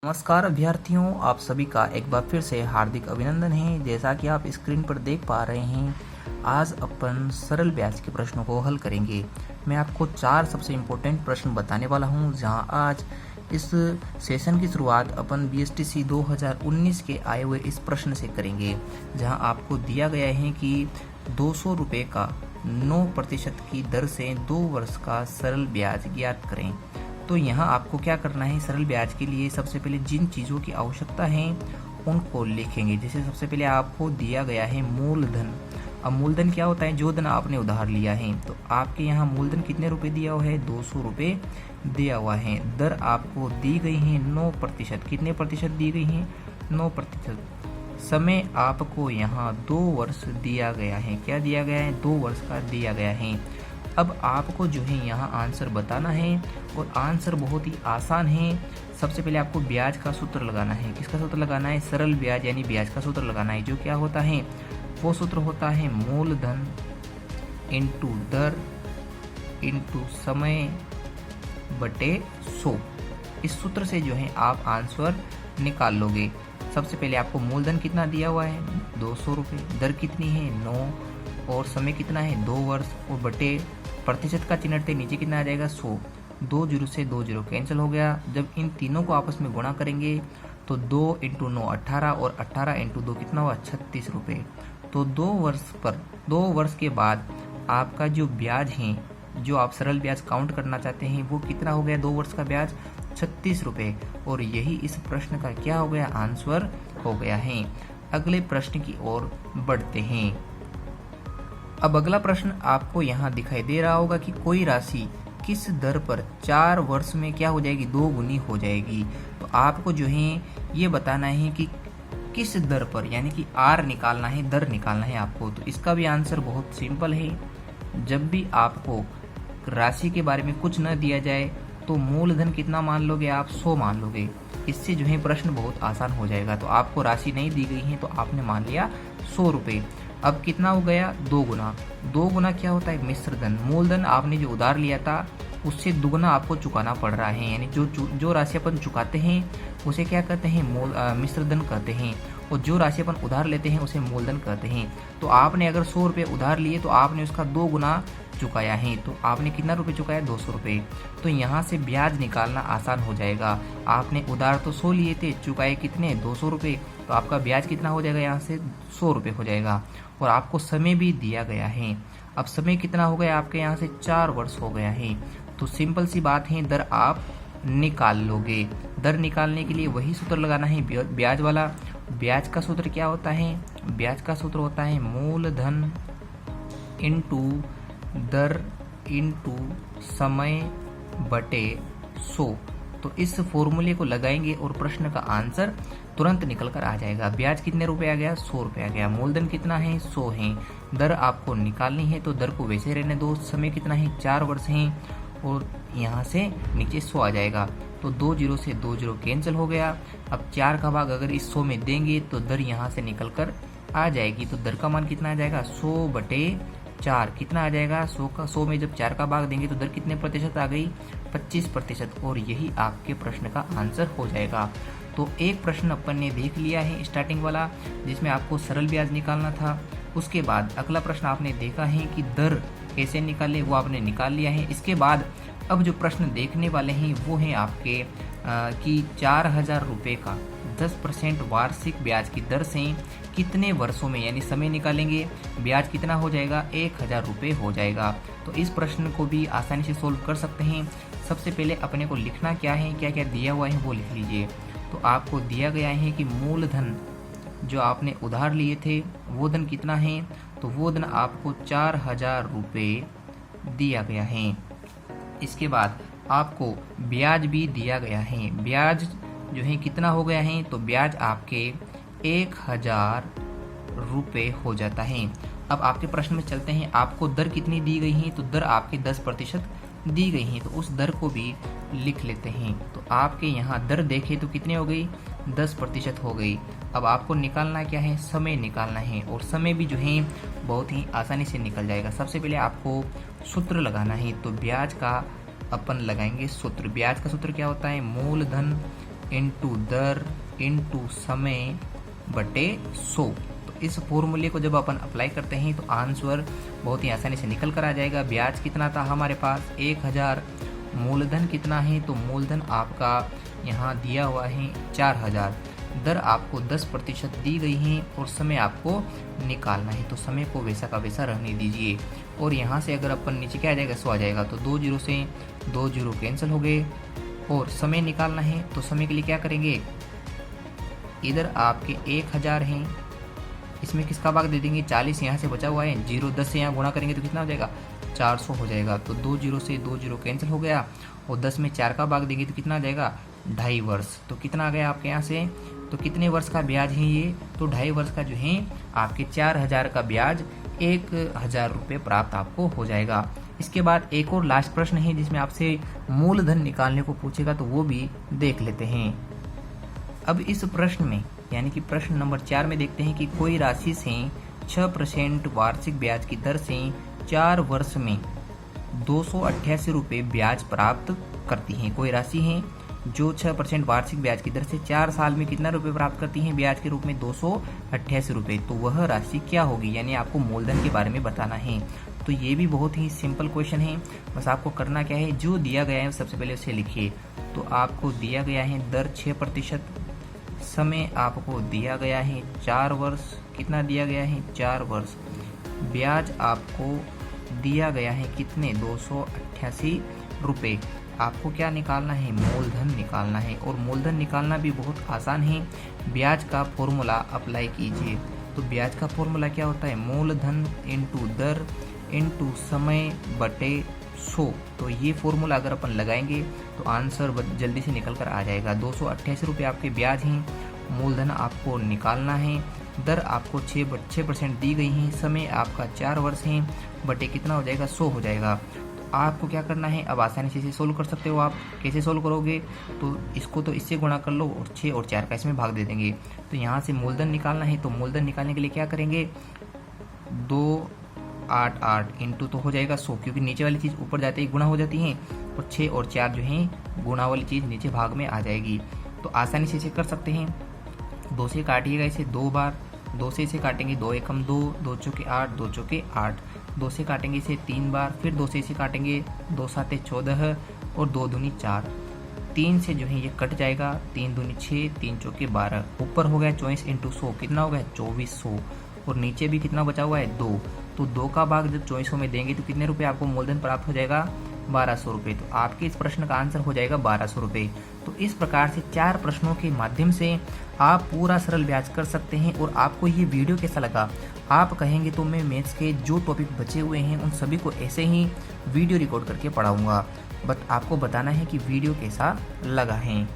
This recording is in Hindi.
नमस्कार अभ्यर्थियों, आप सभी का एक बार फिर से हार्दिक अभिनंदन है। जैसा कि आप स्क्रीन पर देख पा रहे हैं, आज अपन सरल ब्याज के प्रश्नों को हल करेंगे। मैं आपको 4 सबसे इम्पोर्टेंट प्रश्न बताने वाला हूं, जहां आज इस सेशन की शुरुआत अपन बीएसटीसी 2019 के आए हुए इस प्रश्न से करेंगे, जहां आपको दिया गया है कि 200 रुपये का 9% की दर से 2 वर्ष का सरल ब्याज ज्ञात करें। तो यहाँ आपको क्या करना है, सरल ब्याज के लिए सबसे पहले जिन चीज़ों की आवश्यकता है उनको लिखेंगे। जैसे सबसे पहले आपको दिया गया है मूलधन। अब मूलधन क्या होता है? जो धन आपने उधार लिया है। तो आपके यहाँ मूलधन कितने रुपए दिया हुआ है? 200 रुपये दिया हुआ है। दर आपको दी गई है 9%। कितने प्रतिशत दी गई है? 9%। समय आपको यहाँ 2 वर्ष दिया गया है। क्या दिया गया है? 2 वर्ष का दिया गया है। अब आपको जो है यहाँ आंसर बताना है, और आंसर बहुत ही आसान है। सबसे पहले आपको ब्याज का सूत्र लगाना है। किसका सूत्र लगाना है? सरल ब्याज यानी ब्याज का सूत्र लगाना है। जो क्या होता है? वो सूत्र होता है मूलधन इंटू दर इंटू समय बटे 100। इस सूत्र से जो है आप आंसर निकाल लोगे। सबसे पहले आपको मूलधन कितना दिया हुआ है? 200 रुपये। दर कितनी है? 9। और समय कितना है? 2 वर्ष। और बटे प्रतिशत का चिन्ह थे, नीचे कितना आ जाएगा? 100। 2 जीरो से 2 जीरो कैंसिल हो गया। जब इन तीनों को आपस में गुणा करेंगे तो 2 इंटू 9 18, और 18 इंटू 2 कितना हुआ? 36 रुपये। तो 2 वर्ष के बाद आपका जो ब्याज है, जो आप सरल ब्याज काउंट करना चाहते हैं, वो कितना हो गया? 2 वर्ष का ब्याज 36 रुपये। और यही इस प्रश्न का क्या हो गया? आंसर हो गया है। अगले प्रश्न की ओर बढ़ते हैं। अब अगला प्रश्न आपको यहाँ दिखाई दे रहा होगा कि कोई राशि किस दर पर 4 वर्ष में क्या हो जाएगी? 2 गुनी हो जाएगी। तो आपको जो है ये बताना है कि किस दर पर, यानी कि आर निकालना है, दर निकालना है आपको। तो इसका भी आंसर बहुत सिंपल है। जब भी आपको राशि के बारे में कुछ न दिया जाए तो मूलधन कितना मान लोगे आप? 100 मान लोगे। इससे जो है प्रश्न बहुत आसान हो जाएगा। तो आपको राशि नहीं दी गई है तो आपने मान लिया 100 रुपये। अब कितना हो गया? 2 गुना। 2 गुना क्या होता है? मिश्र धन। मूलधन आपने जो उधार लिया था उससे दुगना आपको चुकाना पड़ रहा है, यानी जो राशि अपन चुकाते हैं उसे क्या कहते हैं? मिश्र धन कहते हैं। और जो राशि अपन उधार लेते हैं उसे मूलधन कहते हैं। तो आपने अगर 100 रुपये उधार लिए तो आपने उसका 2 गुना चुकाया है। तो आपने कितना रुपये चुकाया? 200 रुपये। तो यहाँ से ब्याज निकालना आसान हो जाएगा। आपने उधार तो 100 लिए थे, चुकाए कितने? 200 रुपये। तो आपका ब्याज कितना हो जाएगा? यहाँ से 100 रुपये हो जाएगा। और आपको समय भी दिया गया है। अब समय कितना हो गया आपके? यहाँ से 4 वर्ष हो गया है। तो सिंपल सी बात है, दर आप निकाल लोगे। दर निकालने के लिए वही सूत्र लगाना है, ब्याज वाला। ब्याज का सूत्र क्या होता है? ब्याज का सूत्र होता है मूलधन इंटू दर इंटू समय बटे 100। तो इस फॉर्मूले को लगाएंगे और प्रश्न का आंसर तुरंत निकल कर आ जाएगा। ब्याज कितने रुपए आ गया? 100 रुपये आ गया। मूलधन कितना है? 100 है। दर आपको निकालनी है तो दर को वैसे रहने दो। समय कितना है? 4 वर्ष है। और यहाँ से नीचे 100 आ जाएगा। तो 2 जीरो से 2 जीरो कैंसिल हो गया। अब 4 का भाग अगर इस 100 में देंगे तो दर यहाँ से निकल कर आ जाएगी। तो दर का मान कितना आ जाएगा? 100 बटे 4 कितना आ जाएगा? 100 में जब 4 का भाग देंगे तो दर कितने प्रतिशत आ गई? 25%। और यही आपके प्रश्न का आंसर हो जाएगा। तो एक प्रश्न अपन ने देख लिया है स्टार्टिंग वाला, जिसमें आपको सरल ब्याज निकालना था। उसके बाद अगला प्रश्न आपने देखा है कि दर कैसे निकाले, वो आपने निकाल लिया है। इसके बाद अब जो प्रश्न देखने वाले हैं वो हैं आपके कि 4000 रुपये का 10% वार्षिक ब्याज की दर से कितने वर्षों में, यानी समय निकालेंगे, ब्याज कितना हो जाएगा? 1000 रुपये हो जाएगा। तो इस प्रश्न को भी आसानी से सोल्व कर सकते हैं। सबसे पहले अपने को लिखना क्या है, क्या क्या दिया हुआ है वो लिख लीजिए। तो आपको दिया गया है कि मूलधन जो आपने उधार लिए थे वो धन कितना है? तो वो धन आपको 4000 रुपये दिया गया है। इसके बाद आपको ब्याज भी दिया गया है। ब्याज जो है कितना हो गया है? तो ब्याज आपके 1000 रुपये हो जाता है। अब आपके प्रश्न में चलते हैं। आपको दर कितनी दी गई है? तो दर आपके 10% दी गई है। तो उस दर को भी लिख लेते हैं। तो आपके यहाँ दर देखें तो कितनी हो गई? 10% हो गई। अब आपको निकालना क्या है? समय निकालना है। और समय भी जो है बहुत ही आसानी से निकल जाएगा। सबसे पहले आपको सूत्र लगाना है। तो ब्याज का अपन लगाएंगे सूत्र। ब्याज का सूत्र क्या होता है? मूलधन इंटू दर इंटू समय बटे 100। तो इस फॉर्मूले को जब अपन अप्लाई करते हैं तो आंसर बहुत ही आसानी से निकल कर आ जाएगा। ब्याज कितना था हमारे पास 1000, मूलधन कितना है तो मूलधन आपका यहाँ दिया हुआ है 4000, दर आपको 10% दी गई है और समय आपको निकालना है तो समय को वैसा का वैसा रहने दीजिए। और यहाँ से अगर अपन नीचे क्या आ जाएगा 100 आ जाएगा तो 2 जीरो से 2 जीरो कैंसिल हो गए और समय निकालना है तो समय के लिए क्या करेंगे, इधर आपके 1000 हैं, इसमें किसका भाग दे देंगे 40 यहाँ से बचा हुआ है, 0 10 से यहाँ गुणा करेंगे तो कितना हो जाएगा 400 हो जाएगा। तो 2 जीरो से 2 जीरो कैंसिल हो गया और 10 में 4 का भाग देंगे तो कितना आ जाएगा 2.5 वर्ष। तो कितना आ गया आपके यहाँ से, तो कितने वर्ष का ब्याज है ये, तो 2.5 वर्ष का जो है आपके 4000 का ब्याज 1000 रुपये प्राप्त आपको हो जाएगा। इसके बाद एक और लास्ट प्रश्न है जिसमें आपसे मूलधन निकालने को पूछेगा तो वो भी देख लेते हैं। अब इस प्रश्न में यानी कि प्रश्न नंबर 4 में देखते हैं कि कोई राशि से 6% वार्षिक ब्याज की दर से 4 वर्ष में 288 रुपये ब्याज प्राप्त करती है। कोई राशि है जो 6% वार्षिक ब्याज की दर से 4 साल में कितना रुपये प्राप्त करती है ब्याज के रूप में 288 रुपये। तो वह राशि क्या होगी, यानी आपको मूलधन के बारे में बताना है। तो ये भी बहुत ही सिंपल क्वेश्चन है, बस आपको करना क्या है, जो दिया गया है सबसे पहले उसे लिखिए। तो आपको दिया गया है दर 6%, समय आपको दिया गया है 4 वर्ष, कितना दिया गया है 4 वर्ष, ब्याज आपको दिया गया है कितने 288 रुपये। आपको क्या निकालना है, मूलधन निकालना है और मूलधन निकालना भी बहुत आसान है। ब्याज का फॉर्मूला अप्लाई कीजिए। तो ब्याज का फॉर्मूला क्या होता है, मूलधन इंटू दर इंटू समय बटे 100। तो ये फॉर्मूला अगर अपन लगाएंगे तो आंसर जल्दी से निकल कर आ जाएगा। 288 रुपये आपके ब्याज हैं, मूलधन आपको निकालना है, दर आपको 6% दी गई है, समय आपका 4 वर्ष है, बटे कितना हो जाएगा 100 हो जाएगा। तो आपको क्या करना है, अब आसानी से इसे सोल्व कर सकते हो आप। कैसे सोल्व करोगे, तो इसको तो इससे गुणा कर लो और 6 और 4 का इसमें भाग दे देंगे। तो यहाँ से मूलधन निकालना है तो मूलधन निकालने के लिए क्या करेंगे, 2 8 8 इंटू तो हो जाएगा 100, क्योंकि नीचे वाली चीज़ ऊपर जाते ही गुणा हो जाती हैं और 6 और 4 जो हैं गुणा वाली चीज़ नीचे भाग में आ जाएगी। तो आसानी से इसे कर सकते हैं। 2 से काटिएगा इसे 2 बार, 2 से इसे काटेंगे 2 एकम 2, 2 चौके 8, 2 चौके 8, 2 से काटेंगे इसे 3 बार, फिर 2 से इसे काटेंगे 2 साते 14 और 2 दूनी 4, 3 से जो है ये कट जाएगा, 3 दूनी 6, 3 चौके 12, ऊपर हो गया 24 इंटू 100, कितना हो गया 2400 और नीचे भी कितना बचा हुआ है 2। तो 2 का भाग जब 2400 में देंगे तो कितने रुपए आपको मूलधन प्राप्त हो जाएगा 1200 रुपये। तो आपके इस प्रश्न का आंसर हो जाएगा 1200 रुपये। तो इस प्रकार से 4 प्रश्नों के माध्यम से आप पूरा सरल ब्याज कर सकते हैं। और आपको ये वीडियो कैसा लगा, आप कहेंगे तो मैं मैथ्स के जो टॉपिक बचे हुए हैं उन सभी को ऐसे ही वीडियो रिकॉर्ड करके पढ़ाऊँगा। बट आपको बताना है कि वीडियो कैसा लगा है।